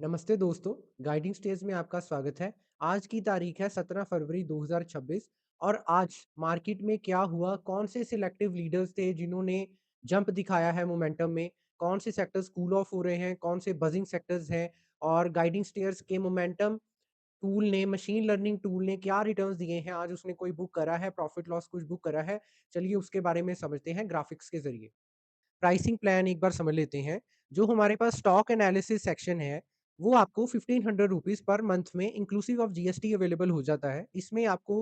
नमस्ते दोस्तों, guiding stage में आपका स्वागत है। आज की तारीख है 17 फरवरी 2026 और आज मार्केट में क्या हुआ, कौन से सिलेक्टिव लीडर्स थे जिन्होंने जंप दिखाया है मोमेंटम में, कौन से सेक्टर्स कूल ऑफ हो रहे हैं, कौन से बजिंग सेक्टर्स हैं और गाइडिंग स्टेयर्स के मोमेंटम टूल ने, मशीन लर्निंग टूल ने क्या रिटर्न्स दिए हैं। आज उसने कोई बुक करा है, प्रॉफिट लॉस कुछ बुक करा है। चलिए उसके बारे में समझते हैं ग्राफिक्स के ज़रिए। प्राइसिंग प्लान एक बार समझ लेते हैं। जो हमारे पास स्टॉक एनालिसिस सेक्शन है, वो आपको ₹1500 पर मंथ में इंक्लूसिव ऑफ जीएसटी अवेलेबल हो जाता है। इसमें आपको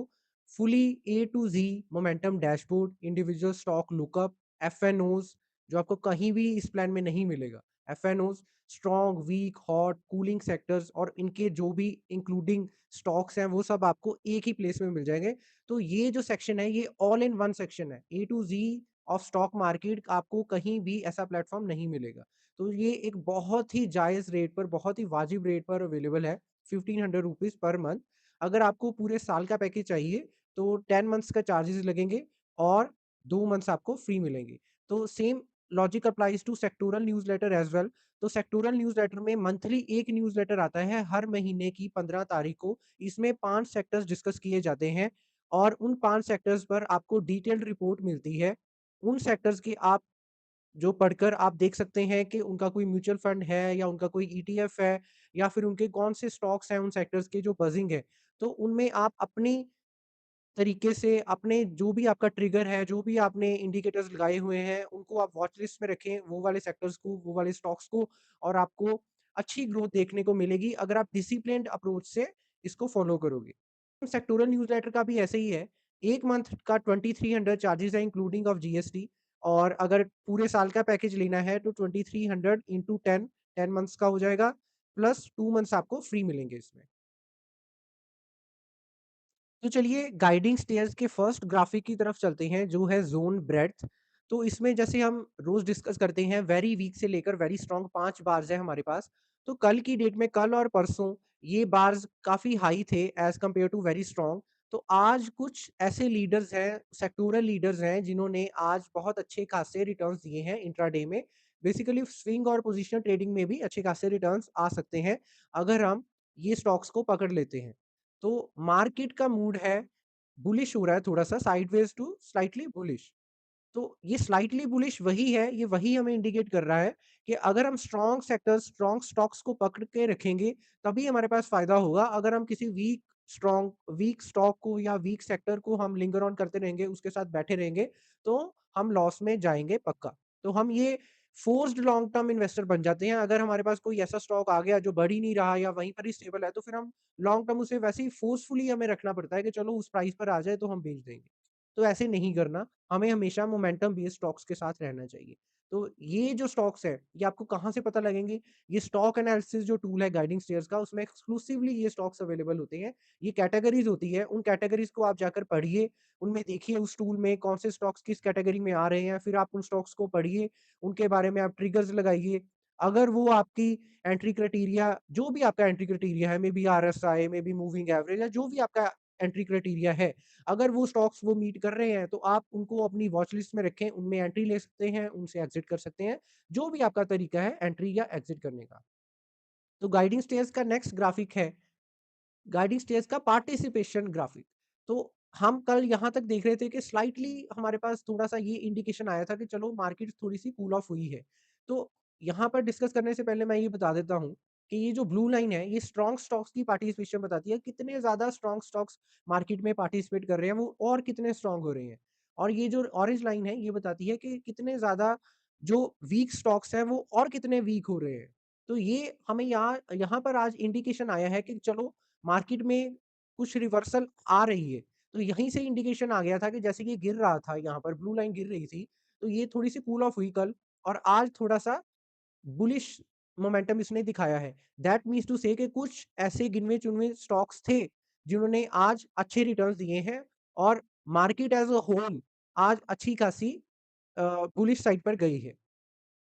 fully A to Z momentum dashboard, individual stock lookup, FNOs जो आपको कहीं भी इस प्लान में नहीं मिलेगा। FNOs, strong, weak, hot, cooling sectors और इनके जो भी इंक्लूडिंग स्टॉक्स हैं, वो सब आपको एक ही प्लेस में मिल जाएँगे। तो ये जो सेक्शन है, ये ऑल इन वन सेक्शन है। A to Z of stock market आपको कहीं भी ऐसा प्लेटफ़ॉर्म नहीं मिलेगा। तो ये एक बहुत ही जायज़ रेट पर, बहुत ही वाजिब रेट पर अवेलेबल है, ₹1500 पर मंथ। अगर आपको पूरे साल का पैकेज चाहिए, तो 10 मंथ्स का चार्जेज़ लगेंगे और 2 मंथ्स आपको फ्री मिलेंगे। तो same logic applies to sectoral newsletter as well. तो सेक्टोरल न्यूज़लेटर में मंथली एक न्यूज़लेटर आता है हर महीने की 15 तारीख को। इसमें 5 सेक्टर्स डिस्कस किए जाते हैं और उन 5 सेक्टर्स पर आपको डिटेल्ड रिपोर्ट मिलती है। उन सेक्टर्स की आप जो पढ़कर आप देख सकते हैं कि उनका कोई म्यूचुअल फंड है या उनका कोई ईटीएफ है या फिर उनके कौन से स्टॉक्स हैं उन सेक्टर्स के जो बजिंग है। तो उनमें आप अपनी तरीके से अपने जो भी आपका ट्रिगर है, जो भी आपने इंडिकेटर्स लगाए हुए हैं, उनको आप वॉच लिस्ट में रखें, वो वाले सेक्टर्स को, वो वाले स्टॉक्स को और आपको अच्छी ग्रोथ देखने को मिलेगी अगर आप डिसिप्लिन्ड अप्रोच से इसको फ़ॉलो करोगे। सेक्टोरल न्यूज़लेटर का भी ऐसे ही है। 1 मंथ का 2300 चार्जेज़ है इंक्लूडिंग ऑफ जीएसटी और अगर पूरे साल का पैकेज लेना है तो 2300 इंटू 10, 10 मंथ्स का हो जाएगा प्लस 2 मंथ्स आपको फ्री मिलेंगे इसमें। तो चलिए गाइडिंग स्टेयर्स के फर्स्ट ग्राफिक की तरफ चलते हैं जो है ज़ोन ब्रेड्थ। तो इसमें जैसे हम रोज़ डिस्कस करते हैं वेरी वीक से लेकर वेरी स्ट्रॉन्ग 5 बार्स हैं हमारे पास। तो कल की डेट में कल और परसों ये बार्स काफ़ी हाई थे as compare to very strong. तो आज कुछ ऐसे लीडर्स हैं, सेक्टोरल लीडर्स हैं जिन्होंने आज बहुत अच्छे खासे रिटर्न्स दिए हैं इंट्राडे में। बेसिकली स्विंग और पोजिशनल ट्रेडिंग में भी अच्छे खासे रिटर्न्स आ सकते हैं अगर हम ये स्टॉक्स को पकड़ लेते हैं। तो मार्केट का मूड है, बुलिश हो रहा है थोड़ा-सा साइडवेज़ टू स्लाइटली बुलिश। तो ये स्लाइटली बुलिश वही है, ये वही हमें इंडिकेट कर रहा है कि अगर हम स्ट्रॉन्ग सेक्टर्स, स्ट्रॉन्ग स्टॉक्स को पकड़ के रखेंगे, तभी हमारे पास फ़ायदा होगा। अगर हम किसी वीक स्टॉक को या वीक सेक्टर को हम लिंगर ऑन करते रहेंगे, उसके साथ बैठे रहेंगे, तो हम लॉस में जाएँगे पक्का। तो हम ये फोर्स्ड लॉन्ग टर्म इन्वेस्टर बन जाते हैं। अगर हमारे पास कोई ऐसा स्टॉक आ गया जो बढ़ ही नहीं रहा या वहीं पर ही स्टेबल है, तो फिर हम लॉन्ग टर्म उसे वैसे ही फोर्सफुली हमें रखना पड़ता है कि चलो उस प्राइस पर आ जाए तो हम बेच देंगे। तो ऐसे नहीं करना, हमें हमेशा मोमेंटम बेस्ड स्टॉक्स के साथ रहना चाहिए। तो ये जो स्टॉक्स हैं, ये आपको कहाँ से पता लगेंगे? ये स्टॉक एनालिसिस जो टूल है गाइडिंग स्टेयर्स का, उसमें एक्सक्लूसिवली ये स्टॉक्स अवेलेबल होते हैं। ये कैटेगरीज़ होती है, उन कैटेगरीज़ को आप जाकर पढ़िए, उनमें देखिए उस टूल में कौन से स्टॉक्स किस कैटेगरी में आ रहे हैं, फिर आप उन स्टॉक्स को पढ़िए, उनके बारे में आप ट्रिगर्स लगाइए। अगर वो आपकी एंट्री क्राइटेरिया जो भी आपका एंट्री क्राइटेरिया है, may be RSI, may be moving average या जो भी आपका एंट्री क्राइटेरिया है, अगर वो स्टॉक्स वो मीट कर रहे हैं, तो आप उनको अपनी वॉच लिस्ट में रखें, उनमें एंट्री ले सकते हैं, उनसे एग्ज़िट कर सकते हैं, जो भी आपका तरीका है एंट्री या एग्ज़िट करने का। तो गाइडिंग स्टेयर्स का नेक्स्ट ग्राफिक है, गाइडिंग स्टेयर्स का पार्टिसिपेशन ग्राफिक। तो हम कल यहाँ तक देख रहे थे कि स्लाइटली हमारे पास थोड़ा-सा ये इंडिकेशन आया था कि चलो मार्केट थोड़ी-सी कूल ऑफ हुई है। तो यहाँ पर डिस्कस करने से पहले मैं ये बता देता हूँ कि ये जो ब्लू लाइन है, ये स्ट्रॉन्ग स्टॉक्स की पार्टिसिपेशन बताती है, कितने ज़्यादा स्ट्रॉन्ग स्टॉक्स मार्केट में पार्टिसिपेट कर रहे हैं, वो और कितने स्ट्रॉन्ग हो रहे हैं। और ये जो ऑरेंज लाइन है, ये बताती है कि कितने ज़्यादा जो वीक स्टॉक्स हैं, वो और कितने वीक हो रहे हैं। तो ये हमें यहाँ यहाँ पर आज इंडिकेशन आया है कि चलो मार्केट में कुछ रिवर्सल आ रही है। तो यहीं से इंडिकेशन आ गया था कि जैसे ये गिर रहा था यहाँ पर ब्लू लाइन गिर रही थी, तो ये थोड़ी-सी कूल ऑफ हुई कल और आज थोड़ा-सा बुलिश मोमेंटम इसने दिखाया है। दैट मीन्स टू से कि कुछ ऐसे गिनवे-चुनवे स्टॉक्स थे, जिन्होंने आज अच्छे रिटर्न्स दिए हैं और मार्केट एज़ अ होल आज अच्छी खासी बुलिश साइड पर गई है।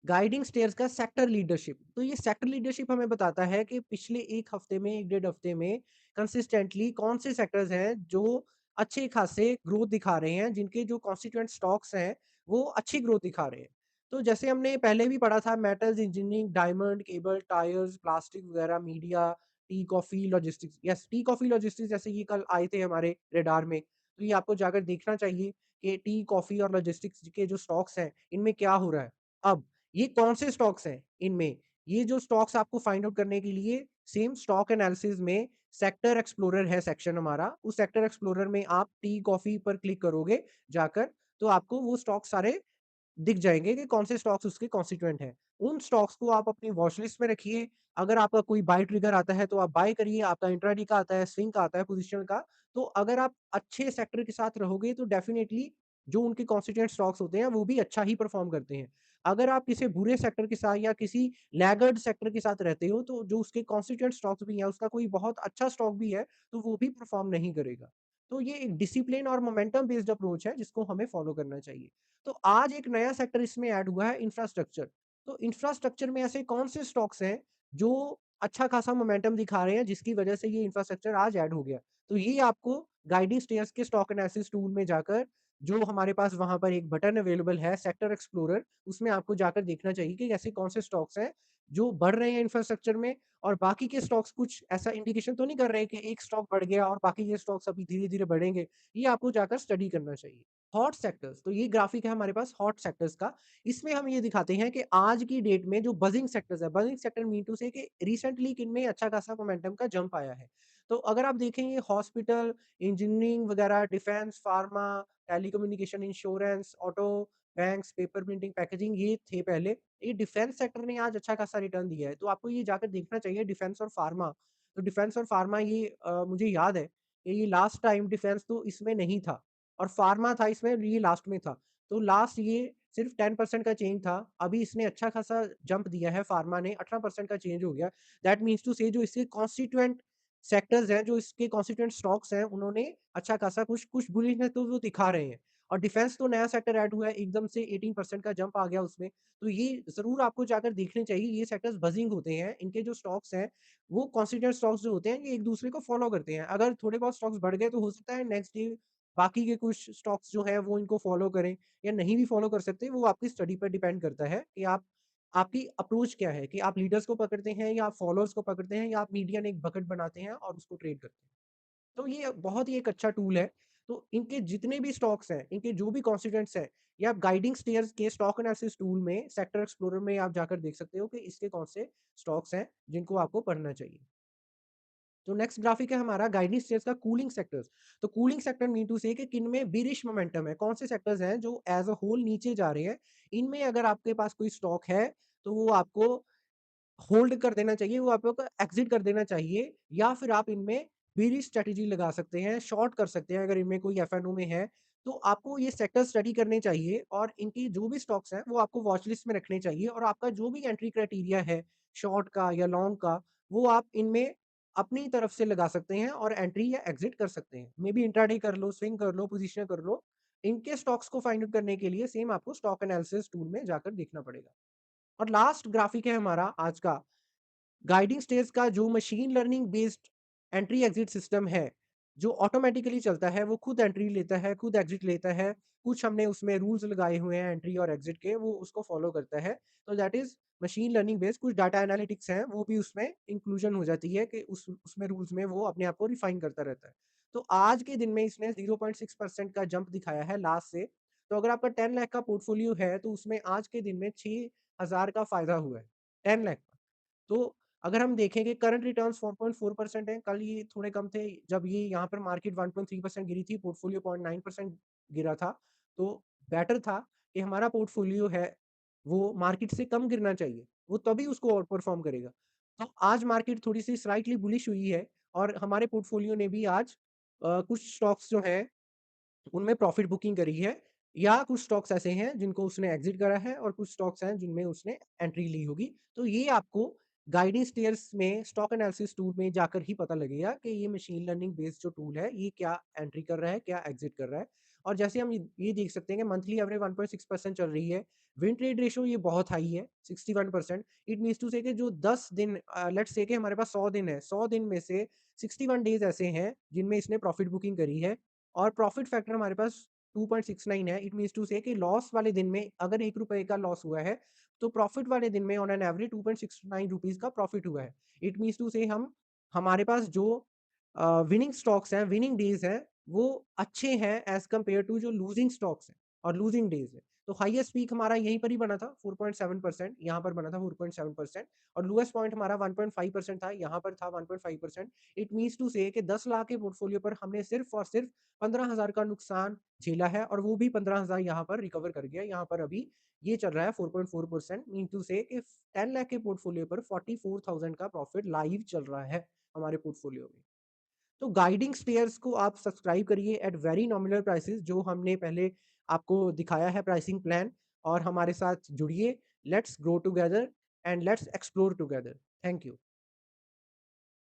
गाइडिंग स्टेयर्स का सेक्टर लीडरशिप। तो ये सेक्टर लीडरशिप हमें बताता है कि पिछले 1 हफ्ते में, 1 डेढ़ हफ्ते में कंसिस्टेंटली कौन से सेक्टर्स हैं जो अच्छे खासे ग्रोथ दिखा रहे हैं, जिनके जो कॉन्स्टिट्यूएंट स्टॉक्स हैं, वो अच्छी ग्रोथ दिखा रहे हैं। तो जैसे हमने पहले भी पढ़ा था metals, engineering, diamond, cable, tyres, plastic वगैरह, media, tea, coffee, logistics. Yes, tea, coffee, logistics जैसे ये कल आए थे हमारे रडार में। तो ये आपको जाकर देखना चाहिए कि टी, कॉफ़ी और लॉजिस्टिक्स के जो स्टॉक्स हैं, इनमें क्या हो रहा है। अब ये कौन से स्टॉक्स हैं इनमें? ये जो स्टॉक्स आपको फाइंड आउट करने के लिए सेम स्टॉक एनालिसिस में सेक्टर एक्सप्लोरर है सेक्शन हमारा। उस सेक्टर एक्सप्लोरर में आप टी, कॉफ़ी पर क्लिक करोगे जाकर, तो आपको वो स्टॉक सारे दिख जाएँगे कि कौन से स्टॉक्स उसके कॉन्स्टिट्यूएंट हैं। उन स्टॉक्स को आप अपनी वॉच लिस्ट में रखिए। अगर आपका कोई बाय ट्रिगर आता है तो आप बाय करिए, आपका इंट्राडे का आता है, स्विंग का आता है, पोज़ीशनल का। तो अगर आप अच्छे सेक्टर के साथ रहोगे तो डेफ़िनिटली जो उनके कॉन्स्टिट्यूएंट स्टॉक्स होते हैं वो भी अच्छा ही परफ़ॉर्म करते हैं। अगर आप किसी बुरे सेक्टर के साथ या किसी लैगर्ड सेक्टर के साथ रहते हो तो जो उसके कॉन्स्टिट्यूएंट स्टॉक्स भी हैं, उसका कोई बहुत अच्छा स्टॉक भी है, तो वो भी परफ़ॉर्म नहीं करेगा। तो ये एक डिसिप्लिन और मोमेंटम बेस्ड अप्रोच है जिसको हमें फ़ॉलो करना चाहिए। तो आज एक नया सेक्टर इसमें ऐड हुआ है इंफ्रास्ट्रक्चर। तो इंफ्रास्ट्रक्चर में ऐसे कौन से स्टॉक्स हैं जो अच्छा खासा मोमेंटम दिखा रहे हैं जिसकी वजह से ये इंफ्रास्ट्रक्चर आज ऐड हो गया। तो ये आपको गाइडिंग स्टेयर्स के स्टॉक एनालिसिस टूल में जाकर जो हमारे पास वहाँ पर एक बटन अवेलेबल है सेक्टर एक्सप्लोरर, उसमें आपको जाकर देखना चाहिए कि ऐसे कौन से स्टॉक्स हैं जो बढ़ रहे हैं इंफ्रास्ट्रक्चर में और बाकी के स्टॉक्स कुछ ऐसा इंडिकेशन तो नहीं कर रहे कि एक स्टॉक बढ़ गया और बाकी के स्टॉक्स अभी धीरे-धीरे बढ़ेंगे। ये आपको जाकर स्टडी करना चाहिए। हॉट सेक्टर्स, तो ये ग्राफिक है हमारे पास हॉट सेक्टर्स का। इसमें हम ये दिखाते हैं कि आज की डेट में जो बजिंग सेक्टर्स है, बजिंग सेक्टर मीन टू से कि रिसेंटली किनमें अच्छा खासा मोमेंटम का जंप आया है। तो अगर आप देखें ये हॉस्पिटल, इंजीनियरिंग वगैरह, defence, pharma, telecommunication, insurance, auto, banks, paper printing, packaging ये थे पहले। ये डिफेंस सेक्टर ने आज अच्छा खासा रिटर्न दिया है। तो आपको ये जाकर देखना चाहिए डिफेंस और फार्मा। तो डिफेंस और फार्मा ये मुझे याद है कि ये लास्ट टाइम डिफेंस तो इसमें नहीं था। और फार्मा था इसमें, ये लास्ट में था। तो लास्ट ये सिर्फ़ 10% का चेंज था। अभी इसने अच्छा खासा जंप दिया है फार्मा ने, 18% का चेंज हो गया। दैट मीन्स टू से जो इसके कॉन्स्टिट्यूएंट सेक्टर्स हैं, जो इसके कॉन्स्टिट्यूएंट स्टॉक्स हैं, उन्होंने अच्छा खासा कुछ कुछ बुलिशनेस तो वो दिखा रहे हैं। और डिफेंस तो नया सेक्टर ऐड हुआ है, एकदम से 18% का जंप आ गया उसमें। तो ये ज़रूर आपको जाकर देखने चाहिए, ये सेक्टर्स बज़िंग होते हैं। इनके जो स्टॉक्स हैं, वो कॉन्स्टिट्यूएंट स्टॉक्स जो होते हैं, ये एक-दूसरे को फ़ॉलो करते हैं। अगर थोड़े बहुत स्टॉक्स बढ़ गए, तो हो सकता है नेक्स्ट डे बाकी के कुछ स्टॉक्स जो हैं वो इनको फ़ॉलो करें या नहीं भी फ़ॉलो कर सकते, वो आपकी स्टडी पर डिपेंड करता है कि आप आपकी अप्रोच क्या है कि आप लीडर्स को पकड़ते हैं या आप फॉलोअर्स को पकड़ते हैं या आप मीडियन एक बकेट बनाते हैं और उसको ट्रेड करते हैं। तो ये बहुत ही एक अच्छा टूल है। तो इनके जितने भी स्टॉक्स हैं, इनके जो भी कॉन्स्टिट्यूएंट्स हैं, ये आप गाइडिंग स्टेयर्स के स्टॉक एनालिसिस टूल में सेक्टर एक्सप्लोरर में आप जाकर देख सकते हो कि इसके कौन से स्टॉक्स हैं जिनको आपको पढ़ना चाहिए। तो नेक्स्ट ग्राफिक है हमारा गाइडिंग स्टेयर्स का कूलिंग सेक्टर्स। तो कूलिंग सेक्टर मीन टू से कि किनमें बेरिश मोमेंटम है, कौन से सेक्टर्स हैं जो एज़ अ होल नीचे जा रहे हैं। इनमें अगर आपके पास कोई स्टॉक है, तो वो आपको होल्ड कर देना चाहिए, वो आपको एग्ज़िट कर देना चाहिए या फिर आप इनमें बेरिश स्ट्रैटेजी लगा सकते हैं, शॉर्ट कर सकते हैं अगर इनमें कोई एफएनओ में है। तो आपको ये सेक्टर स्टडी करने चाहिए और इनकी जो भी स्टॉक्स हैं, वो आपको वॉच लिस्ट में रखने चाहिए और आपका जो भी एंट्री क्राइटेरिया है, शॉर्ट का या लॉन्ग का, वो आप इनमें अपनी तरफ से लगा सकते हैं और एंट्री या एग्ज़िट कर सकते हैं। मेबी इंट्राडे कर लो, स्विंग कर लो, पोज़ीशनल कर लो। इनके स्टॉक्स को फाइंड आउट करने के लिए सेम आपको स्टॉक एनालिसिस टूल में जाकर देखना पड़ेगा। और लास्ट ग्राफिक है हमारा आज का गाइडिंग स्टेयर्स का जो machine learning based entry exit system है, जो ऑटोमैटिकली चलता है, वो खुद एंट्री लेता है, खुद एग्जिट लेता है। कुछ हमने उसमें रूल्स लगाए हुए हैं एंट्री और एग्जिट के, वो उसको फ़ॉलो करता है। तो that is machine learning based कुछ डाटा एनालिटिक्स हैं, वो भी उसमें इंक्लूजन हो जाती है कि उस उसमें रूल्स में वो अपने आप को रिफाइन करता रहता है। तो आज के दिन में इसने 0.6% का जंप दिखाया है लास्ट से। तो अगर आपका 10 लाख का पोर्टफोलियो है, तो उसमें आज के दिन में 6,000 का फ़ायदा हुआ है, 10 लाख का। तो अगर हम देखें कि करंट रिटर्न्स 4.4% हैं, कल ये थोड़े कम थे, जब ये यहाँ पर मार्केट 1.3% गिरी थी, पोर्टफोलियो 0.9% गिरा था, तो बेटर था कि हमारा पोर्टफोलियो है, वो मार्केट से कम गिरना चाहिए, वो तभी उसको आउट परफ़ॉर्म करेगा। तो आज मार्केट थोड़ी-सी स्लाइटली बुलिश हुई है और हमारे पोर्टफोलियो ने भी आज कुछ स्टॉक्स जो हैं उनमें प्रॉफ़िट बुकिंग करी है या कुछ स्टॉक्स ऐसे हैं जिनको उसने एग्ज़िट करा है और कुछ स्टॉक्स हैं जिनमें उसने एंट्री ली होगी। तो ये आपको गाइडिंग स्टेयर्स में स्टॉक एनालिसिस टूल में जाकर ही पता लगेगा कि ये मशीन लर्निंग बेस्ड जो टूल है, ये क्या एंट्री कर रहा है, क्या एग्ज़िट कर रहा है। और जैसे हम ये देख सकते हैं कि मंथली एवरेज 1.6% चल रही है। विन ट्रेड रेशियो ये बहुत हाई है, 61%। इट मीन्स टू से कि जो 10 दिन लेट्स से कि हमारे पास 100 दिन है, 100 दिन में से 61 डेज़ ऐसे हैं जिनमें इसने प्रॉफ़िट बुकिंग करी है और प्रॉफिट फैक्टर हमारे पास 2.69 है, इट मीन्स टू से कि लॉस वाले दिन में अगर ₹1 का लॉस हुआ है, तो प्रॉफिट वाले दिन में ऑन एन एवरेज ₹2.69 का प्रॉफिट हुआ है। इट मीन्स टू से हम हमारे पास जो विनिंग स्टॉक्स हैं, विनिंग डेज़ हैं, वो अच्छे हैं एज़ कंपेयर टू जो लूजिंग स्टॉक्स हैं और लूजिंग डेज़ हैं। तो हाईएस्ट पीक हमारा यहीं पर ही बना था 4.7%, यहाँ पर बना था 4.7% और लोएस्ट पॉइंट हमारा 1.5% था, यहाँ पर था 1.5%। इट मीन्स टू से कि 10 लाख के पोर्टफोलियो पर हमने सिर्फ़ और सिर्फ़ 15,000 का नुकसान झेला है और वो भी 15,000 यहाँ पर रिकवर कर गया। यहाँ पर अभी ये चल रहा है 4.4%, मीन टू से कि 10 लाख के पोर्टफोलियो पर 44,000 का प्रॉफिट लाइव चल रहा है हमारे पोर्टफोलियो में। तो गाइडिंग स्टेयर्स को आप सब्सक्राइब करिए एट वेरी नॉमिनल प्राइसेस, जो हमने पहले आपको दिखाया है प्राइसिंग प्लान, और हमारे साथ जुड़िए। Let's grow together and let's explore together. Thank you.